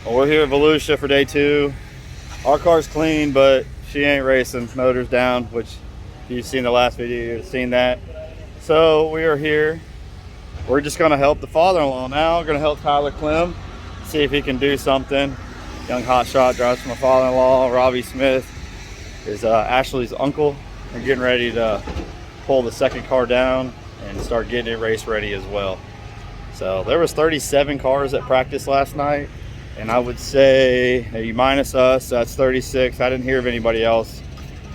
Well, we're here at Volusia for day 2. Our car's clean, but she ain't racing. Motor's down, which if you've seen the last video, you've seen that. So we are here. We're just gonna help the father-in-law now. We're gonna help Tyler Clem, see if he can do something. Young hotshot drives for my father-in-law. Robbie Smith is Ashley's uncle. We're getting ready to pull the second car down and start getting it race ready as well. So there was 37 cars at practice last night, and I would say, you minus us, that's 36. I didn't hear of anybody else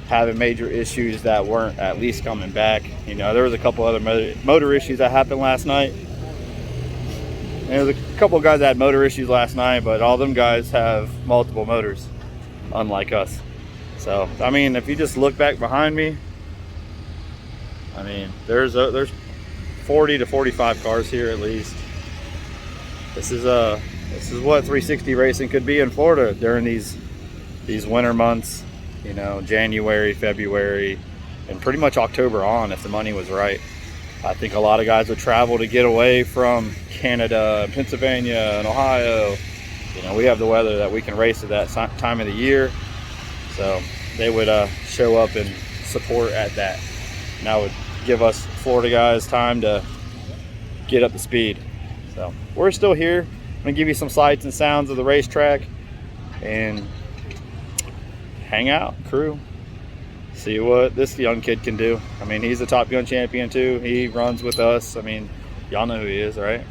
having major issues that weren't at least coming back. You know, there was a couple other motor issues that happened last night. And there was a couple of guys that had motor issues last night, but all them guys have multiple motors, unlike us. So, I mean, if you just look back behind me, I mean, there's 40 to 45 cars here at least. This is what 360 racing could be in Florida during these winter months, you know, January, February, and pretty much October on if the money was right. I think a lot of guys would travel to get away from Canada, Pennsylvania, and Ohio. You know, we have the weather that we can race at that time of the year, so they would show up and support at that. And that would give us Florida guys time to get up to speed. So we're still here. I'm gonna give you some sights and sounds of the racetrack and hang out, crew, see what this young kid can do. I mean, he's a Top Gun champion too. He runs with us. I mean, y'all know who he is, right?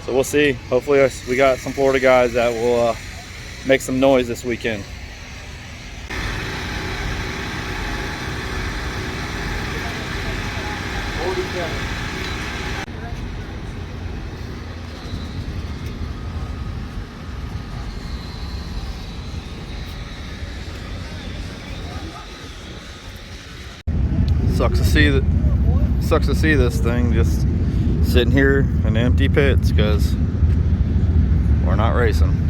So we'll see. Hopefully we got some Florida guys that will make some noise this weekend. Sucks to see this thing just sitting here in empty pits because we're not racing.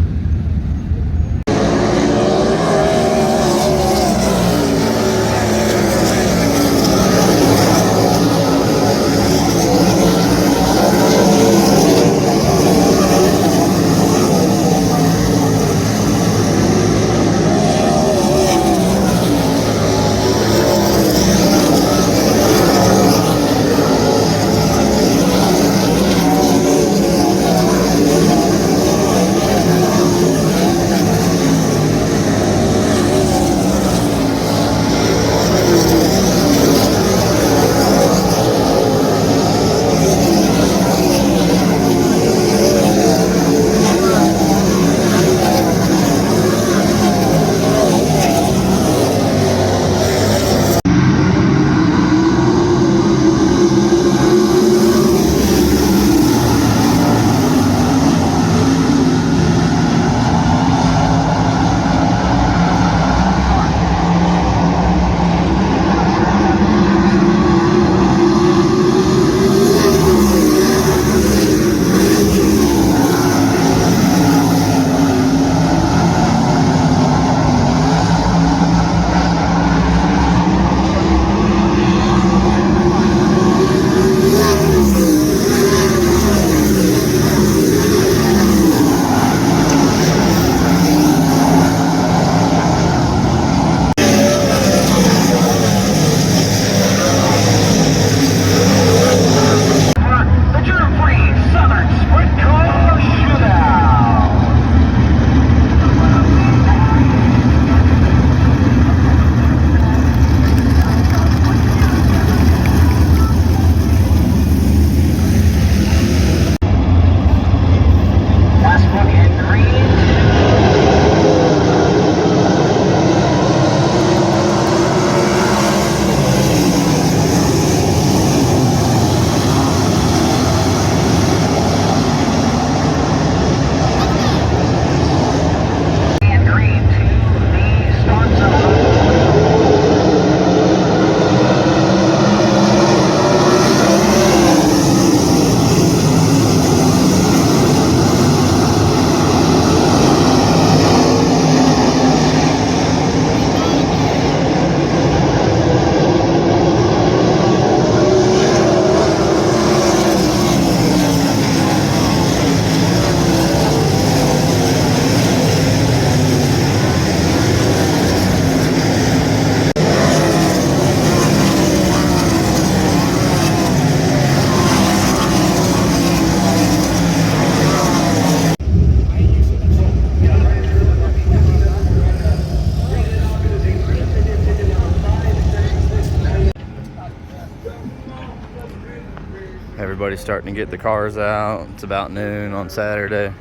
Everybody's starting to get the cars out. It's about noon on Saturday.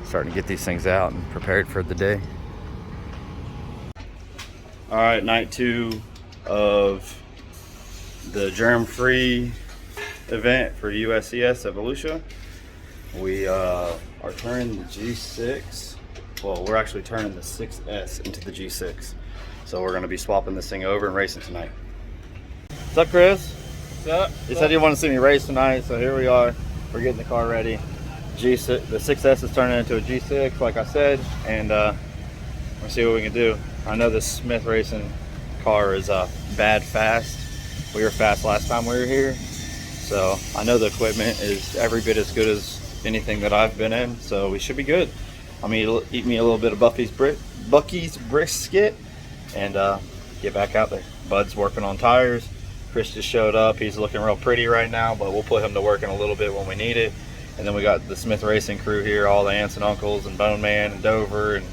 Starting to get these things out and prepared for the day. All right, night 2 of the germ-free event for USCS at Volusia. We are turning the G6. Well, we're actually turning the 6S into the G6. So we're going to be swapping this thing over and racing tonight. What's up, Chris? What's up? You said you want to see me race tonight, so here we are. We're getting the car ready. G6, the 6S is turning into a G6, like I said, and we'll see what we can do. I know this Smith Racing car is bad fast. We were fast last time we were here, so I know the equipment is every bit as good as anything that I've been in, so we should be good. I'm gonna eat me a little bit of Bucky's brisket and get back out there. Bud's working on tires. Chris just showed up. He's looking real pretty right now, but we'll put him to work in a little bit when we need it. And then we got the Smith Racing crew here, all the aunts and uncles and Bone Man and Dover and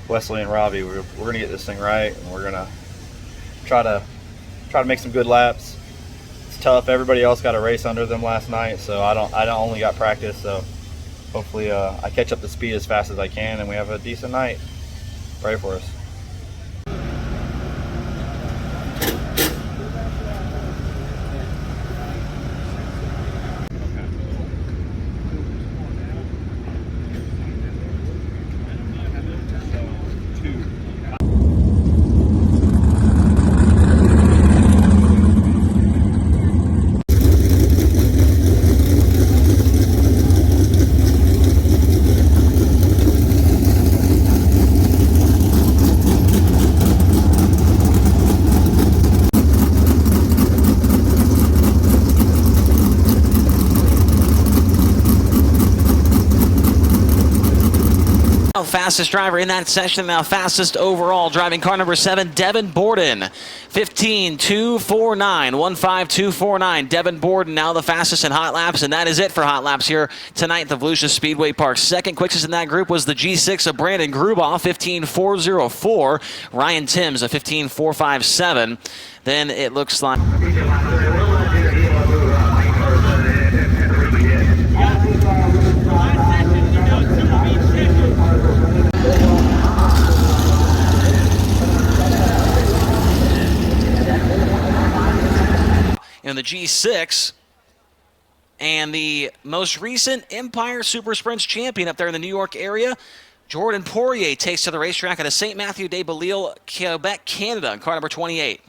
Wesley and Robbie. We're gonna get this thing right, and we're gonna try to make some good laps. It's tough. Everybody else got a race under them last night, so I only got practice. So hopefully I catch up to speed as fast as I can, and we have a decent night. Pray for us. Fastest driver in that session, now fastest overall, driving car number 7, Devin Borden. 15.249, 15249. Devin Borden now the fastest in hot laps, and that is it for hot laps here tonight at the Volusia Speedway Park. Second quickest in that group was the G6 of Brandon Grubaugh, 15.404. Ryan Timms, a 15.457. Then it looks like... in the G6, and the most recent Empire Super Sprints champion up there in the New York area, Jordan Poirier, takes to the racetrack at a St. Mathieu de Belleisle, Quebec, Canada, in car number 28.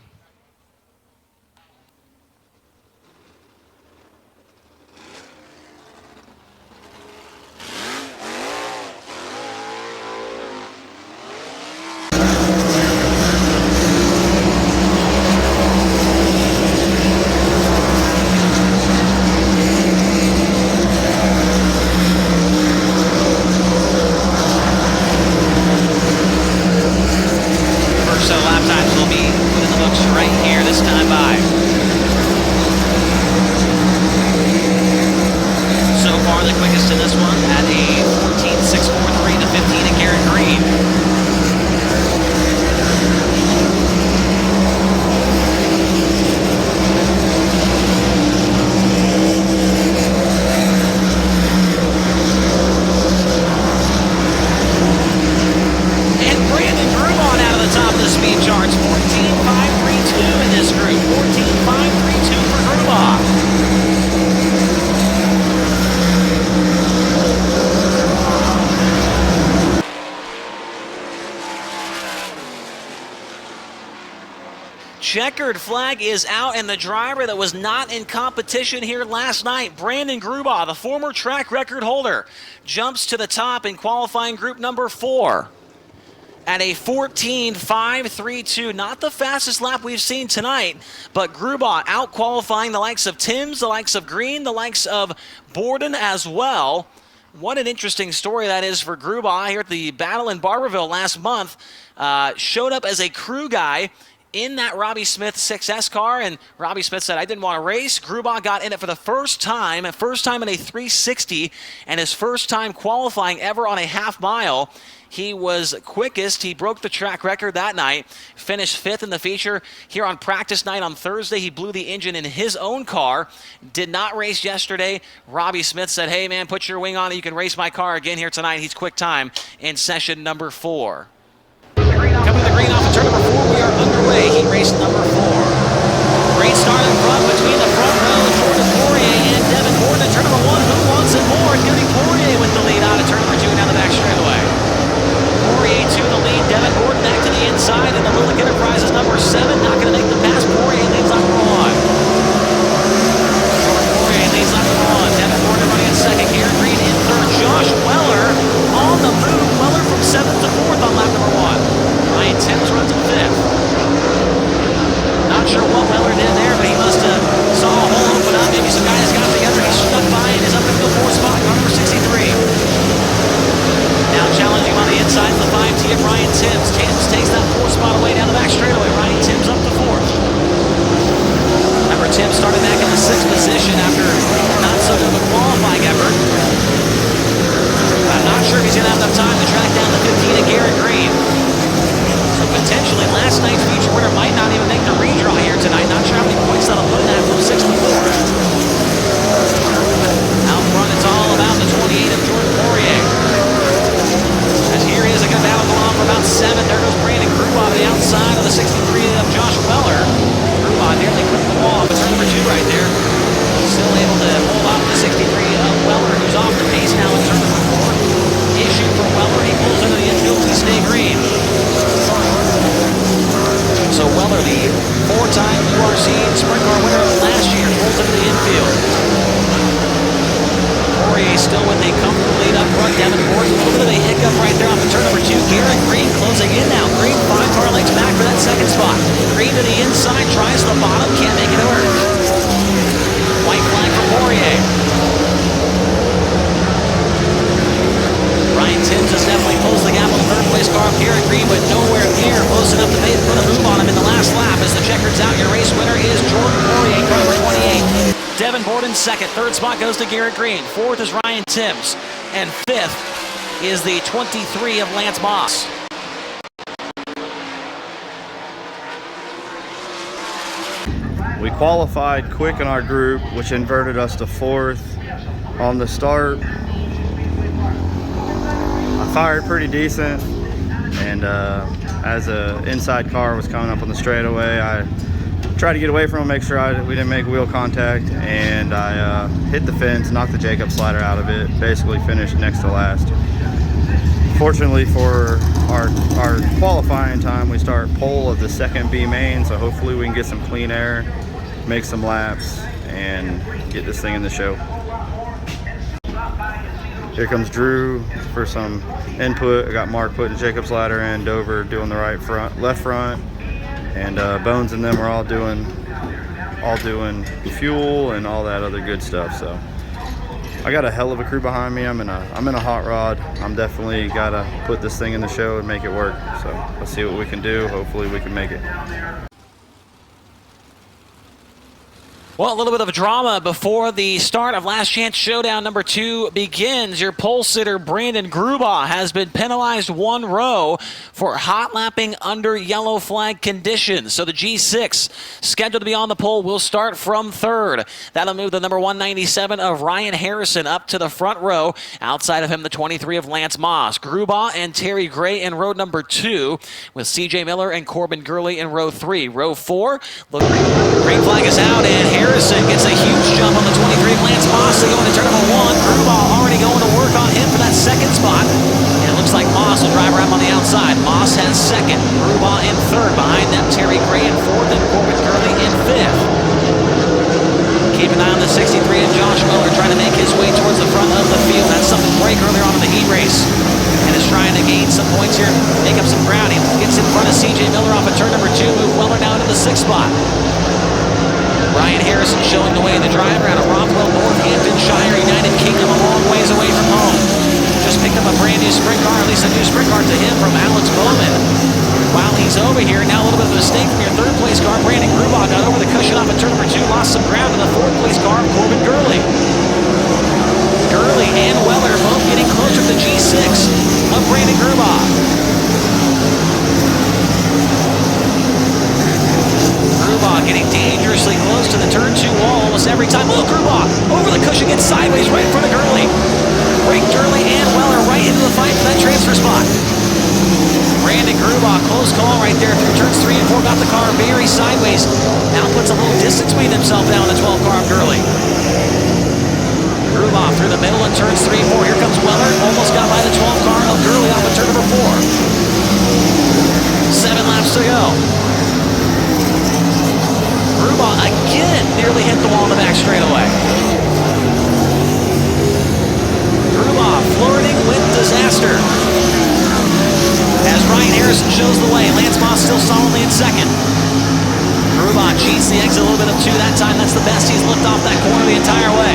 Checkered flag is out, and the driver that was not in competition here last night, Brandon Grubaugh, the former track record holder, jumps to the top in qualifying group number 4 at a 14.532. Not the fastest lap we've seen tonight, but Grubaugh out qualifying the likes of Timms, the likes of Green, the likes of Borden as well. What an interesting story that is for Grubaugh here at the battle in Barberville last month. Showed up as a crew guy in that Robbie Smith 6S car, and Robbie Smith said, I didn't want to race. Grubaugh got in it for the first time in a 360, and his first time qualifying ever on a half mile. He was quickest. He broke the track record that night, finished 5th in the feature. Here on practice night on Thursday, he blew the engine in his own car. Did not race yesterday. Robbie Smith said, hey, man, put your wing on it. You can race my car again here tonight. He's quick time in session number 4. Coming to the green off of turn number 4, we are underway. Heat race number 4. Great start in front between the front row, Jordan Poirier and Devin Gordon at turn number 1. Who wants it more? It's going to be Poirier with the lead out of turn number 2 down the back straightaway. Poirier to the lead, Devin Gordon back to the inside, and the Lilic Enterprises number 7 not going to make the pass. Poirier leads lap number 1. Poirier leads lap number 1. Devin Gordon running in second. Garrett Green in third. Josh Weller on the move. Weller from 7th to 4th on lap number 1. Ryan Timms runs in 5th. Not sure what Weller did there, but he must have saw a hole open up. Maybe some guys got together. He stuck by and is up into the 4th spot. Car number 63. Now challenging on the inside of the 5T of Ryan Timms. Timms takes that 4th spot away down the back straightaway. Ryan Timms up to 4th. Remember, Timms started back in the 6th position after not so good of a qualifying effort. I'm not sure if he's going to have enough time to track down the 15 of Garrett Green. So potentially last night's feature winner might not even make the redraw here tonight. Not sure how many points that'll put in that from 6th to 4th. Out front, it's all about the 28 of Jordan Poirier. As here he is, a good battle going on for about 7. There goes Brandon Grubaugh to the outside of the 63 of Josh Weller. Grubaugh nearly clipped the wall, but turn number 2 right there. Still able to hold off the 63 of Weller, who's off the pace now in turn number 4. Issue for Weller, he pulls into the infield to stay green. So Weller, the 4-time URC Sprint Car winner last year, pulls into the infield. Poirier still with a comfortable lead up front. Devin Gordon, a little bit of a hiccup right there off the turn number 2. Garrett Green closing in now. Green 5 car lengths back for that 2nd spot. Green to the inside, tries the bottom, can't make it work. White flag for Poirier. Ryan Timms has definitely closed the gap on the 3rd place car of Garrett Green, but nowhere near close enough to put a move on him in the last lap. As the checker's out, your race winner is Jordan Poirier, car number 28. Devin Gordon 2nd. 3rd spot goes to Garrett Green. 4th is Ryan Timms. And 5th is the 23 of Lance Moss. We qualified quick in our group, which inverted us to 4th on the start. I fired pretty decent, and as an inside car was coming up on the straightaway, I tried to get away from him, make sure we didn't make wheel contact, and I hit the fence, knocked the Jacob slider out of it, basically finished next to last. Fortunately for our qualifying time, we start pole of the 2nd B main, so hopefully we can get some clean air, make some laps, and get this thing in the show. Here comes Drew for some input. I got Mark putting Jacob's ladder in, Dover doing the left front, and Bones and them are all doing fuel and all that other good stuff. So I got a hell of a crew behind me. I'm in a hot rod. I'm definitely gotta put this thing in the show and make it work. So let's see what we can do. Hopefully we can make it. Well, a little bit of drama before the start of Last Chance Showdown number 2 begins. Your pole sitter, Brandon Grubaugh, has been penalized 1 row for hot lapping under yellow flag conditions. So the G6, scheduled to be on the pole, will start from 3rd. That'll move the number 197 of Ryan Harrison up to the front row. Outside of him, the 23 of Lance Moss. Grubaugh and Terry Gray in row number 2, with CJ Miller and Corbin Gurley in row 3. Row 4, look, green flag is out, and Harrison gets a huge jump on the 23 of Lance Moss. They go into turn number 1. Grubaugh already going to work on him for that 2nd spot. And it looks like Moss will drive around on the outside. Moss has 2nd. Grubaugh in 3rd. Behind them, Terry Gray in 4th and Corbin Gurley in 5th. Keep an eye on the 63 of Josh Weller trying to make his way towards the front of the field. Had something break earlier on in the heat race, and is trying to gain some points here, make up some ground. He gets in front of CJ Miller off of turn number 2. Move Weller down to the 6th spot. Ryan Harrison showing the way, the driver out of Rothwell, Northamptonshire, United Kingdom, a long ways away from home. Just picked up a brand new sprint car, at least a new sprint car to him from Alex Bowman. While he's over here, now a little bit of a mistake from your third place car. Brandon Grubaugh got over the cushion off at turn number 2, lost some ground in the fourth place car, Corbin Gurley. Gurley and Weller both getting closer to the G6 of Brandon Grubaugh. Grubaugh getting dangerously close to the turn 2 wall almost every time. Oh, Grubaugh over the cushion, gets sideways right in front of Gurley. Break Gurley and Weller right into the fight for that transfer spot. Brandon Grubaugh, close call right there through turns 3 and 4. Got the car very sideways. Now puts a little distance between himself down with the 12 car of Gurley. Grubaugh through the middle in turns 3 and 4. Here comes Weller. Almost got by the 12 car of Gurley off of turn number 4. 7 laps to go. Grubaugh again nearly hit the wall in the back straightaway. Grubaugh flirting with disaster. As Ryan Harrison shows the way, Lance Moss still solidly in second. Grubaugh cheats the exit a little bit of 2 that time. That's the best he's looked off that corner the entire way.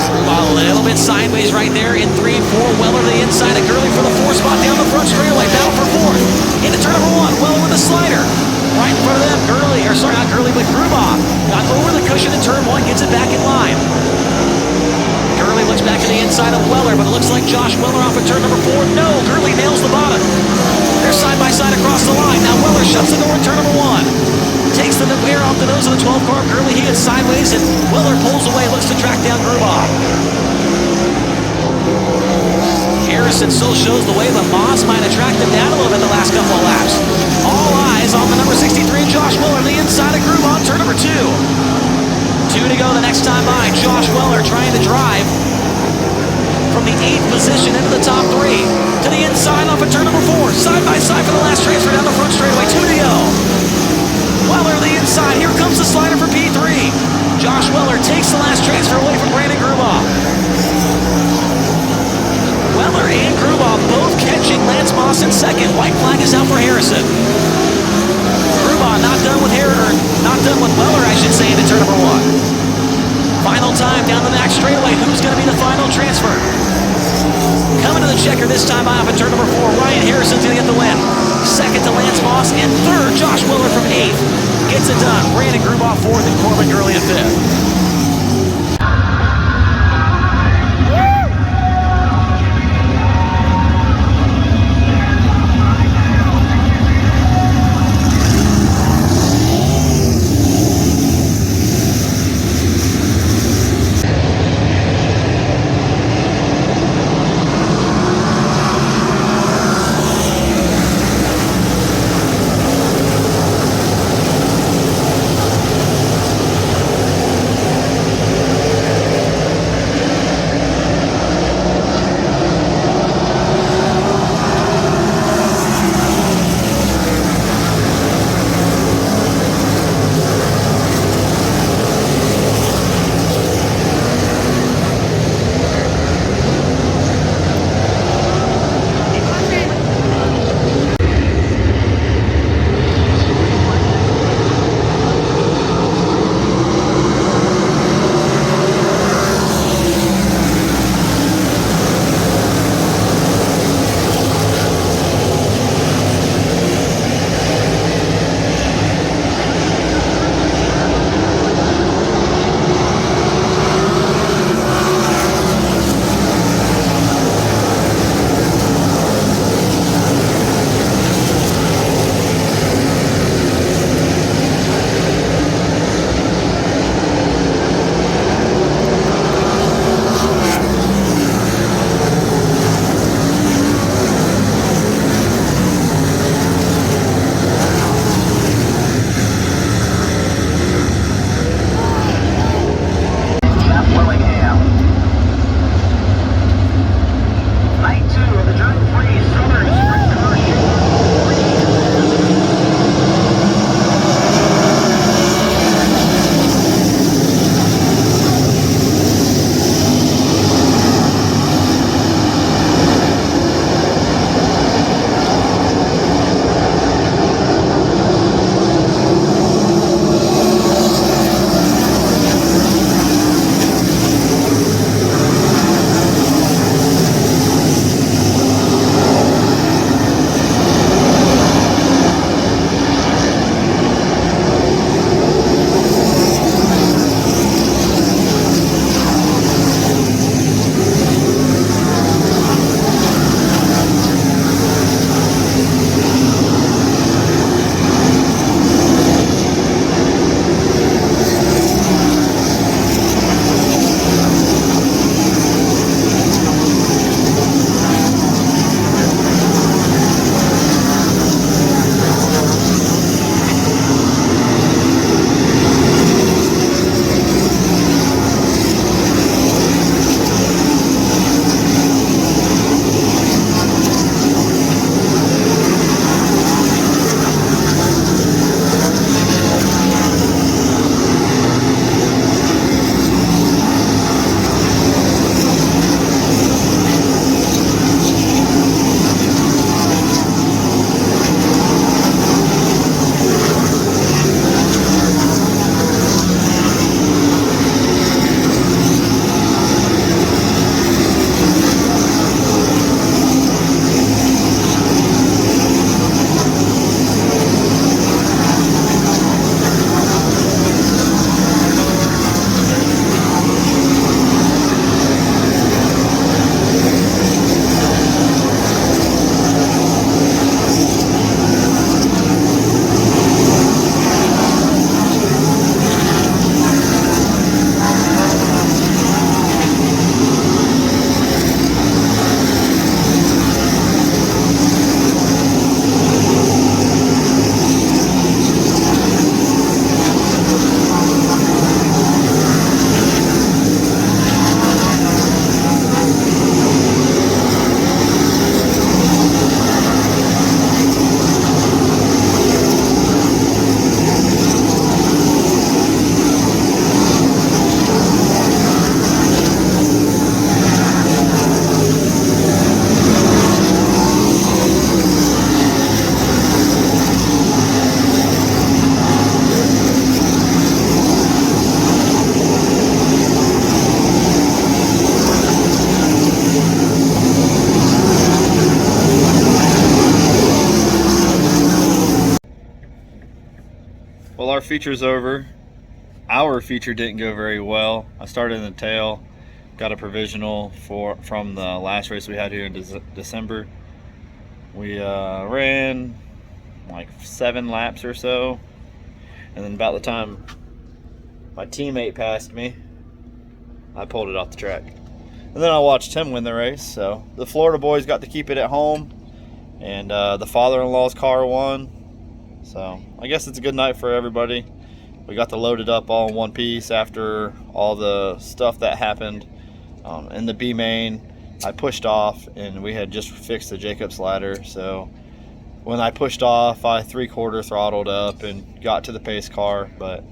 Grubaugh a little bit sideways right there in 3 and 4. Weller to the inside of Gurley for the 4 spot down the front straightaway. Battle for 4th. Into turn number 1. Weller with a slider. Right in front of them, Gurley, or sorry, not Gurley, but Grubaugh. Got over the cushion in turn 1, gets it back in line. Gurley looks back to the inside of Weller, but it looks like Josh Weller off at turn number 4. No, Gurley nails the bottom. They're side by side across the line. Now Weller shuts the door in turn number 1. Takes the air off the nose of the 12 car. Gurley, he gets sideways, and Weller pulls away, looks to track down Grubaugh. Harrison still shows the way, but Moss might have tracked him down a little bit the last couple of laps. All eyes on the number 63, Josh Weller, the inside of Grubaugh on turn number 2. 2 to go the next time by. Josh Weller trying to drive from the 8th position into the top 3. To the inside off of turn number 4. Side by side for the last transfer down the front straightaway. 2 to go. Weller the inside. Here comes the slider for P3. Josh Weller takes the last transfer away from Brandon Grubaugh. Weller and Grubaugh both catching Lance Moss in second. White flag is out for Harrison. Grubaugh not done with Weller, I should say, into turn number 1. Final time down the back straightaway. Who's going to be the final transfer? Coming to the checker this time off at turn number 4. Ryan Harrison's going to get the win. Second to Lance Moss, and third, Josh Weller from 8th. Gets it done. Brandon Grubaugh 4th and Corbin Gurley in 5th. feature's over. Our feature didn't go very well. I started in the tail, got a provisional from the last race we had here in December. We ran like 7 laps or so, and then about the time my teammate passed me, I pulled it off the track. And then I watched him win the race. So the Florida boys got to keep it at home, and the father-in-law's car won. So I guess it's a good night for everybody. We got to load it up all in one piece after all the stuff that happened in the B main. I pushed off, and we had just fixed the Jacobs ladder. So when I pushed off, I 3/4 throttled up and got to the pace car, but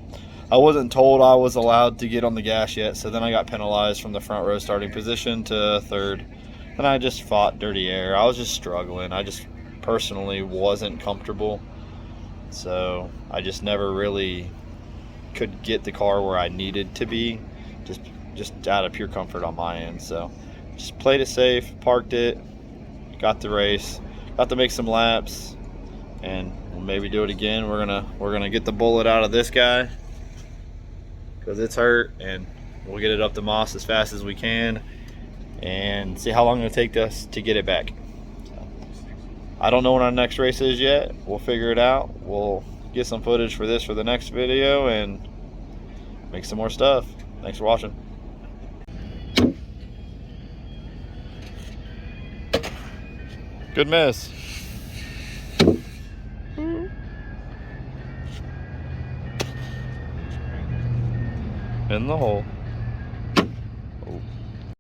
I wasn't told I was allowed to get on the gas yet. So then I got penalized from the front row starting position to 3rd. And I just fought dirty air. I was just struggling. I just personally wasn't comfortable. So I just never really could get the car where I needed to be, just out of pure comfort on my end. So just played it safe, parked it, got the race, got to make some laps, and we'll maybe do it again. We're gonna get the bullet out of this guy because it's hurt, and we'll get it up the moss as fast as we can and see how long it'll take us to get it back. So, I don't know when our next race is yet. We'll figure it out. We'll get some footage for this for the next video and make some more stuff. Thanks for watching. Good miss. In the hole.